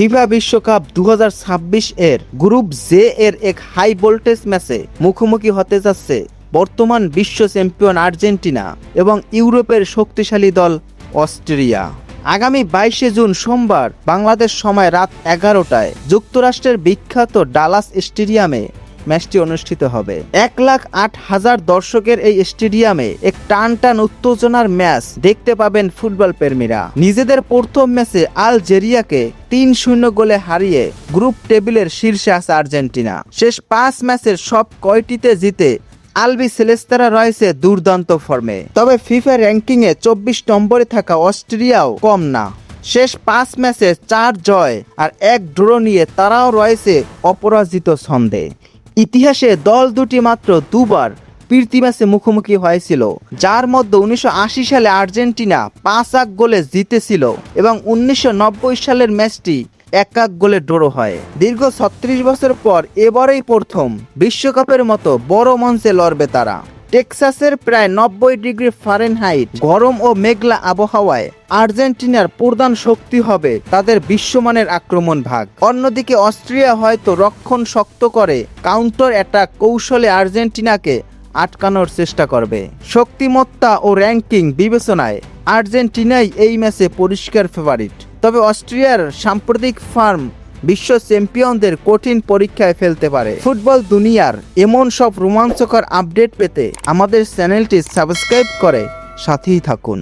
FIFA বিশ্বকাপ 2026 এর group J এর এক হাই ভোল্টেজ ম্যাচে মুখোমুখি হতে যাচ্ছে বর্তমান বিশ্ব চ্যাম্পিয়ন আর্জেন্টিনা এবং ইউরোপের শক্তিশালী দল অস্ট্রিয়া। আগামী 22 জুন সোমবার বাংলাদেশ সময় রাত 11টায় যুক্তরাষ্ট্রের বিখ্যাত ডালাস স্টেডিয়ামে ম্যাচটি অনুষ্ঠিত হবে। 1,08,000 দর্শকের এই স্টেডিয়ামে এক টান উত্তেজনার ম্যাচ দেখতে পাবেন ফুটবল প্রেমীরা। নিজেদের প্রথম ম্যাচে আলজেরিয়াকে 3-0 গোলে হারিয়ে গ্রুপ টেবিলের শীর্ষে আছে আর্জেন্টিনা। শেষ 5 ম্যাচের সব কয়টিতে জিতে আলবি সেলেস্তারা রয়েছে দুর্দান্ত ফর্মে। তবে ফিফা র্যাঙ্কিংয়ে 24 নম্বরে থাকা অস্ট্রিয়াও কম না। শেষ 5 ম্যাচে 4 জয় আর 1 ড্র নিয়ে তারাও রয়েছে অপরাজিত ছন্দে। ইতিহাসে দল দুটি মাত্র দুবার প্রীতি ম্যাচে মুখোমুখি হয়েছিল, যার মধ্যে 1980 সালে আর্জেন্টিনা 5-1 গোলে জিতেছিল এবং 1990 সালের ম্যাচটি 1-1 গোলে ড্র হয়। দীর্ঘ 36 বছর পর এবারেই প্রথম বিশ্বকাপের মতো বড় মঞ্চে লড়বে তারা। টেক্সাসের প্রায় 90 ডিগ্রি ফারেনহাইট গরম ও মেঘলা আবহাওয়ায় আর্জেন্টিনার প্রধান শক্তি হবে তাদের বিশ্বমানের আক্রমণ ভাগ। অন্যদিকে অস্ট্রিয়া হয়তো রক্ষণ শক্ত করে কাউন্টার অ্যাটাক কৌশলে আর্জেন্টিনাকে আটকানোর চেষ্টা করবে। শক্তিমত্তা ও র্যাঙ্কিং বিবেচনায় আর্জেন্টিনাই এই ম্যাচে পরিষ্কার ফেভারিট। তবে অস্ট্রিয়ার সাম্প্রতিক ফর্ম বিশ্ব চ্যাম্পিয়নদের কঠিন পরীক্ষায় ফেলতে পারে। ফুটবল দুনিয়ার এমন সব রোমাঞ্চকর আপডেট পেতে আমাদের চ্যানেলটি সাবস্ক্রাইব করে সাথেই থাকুন।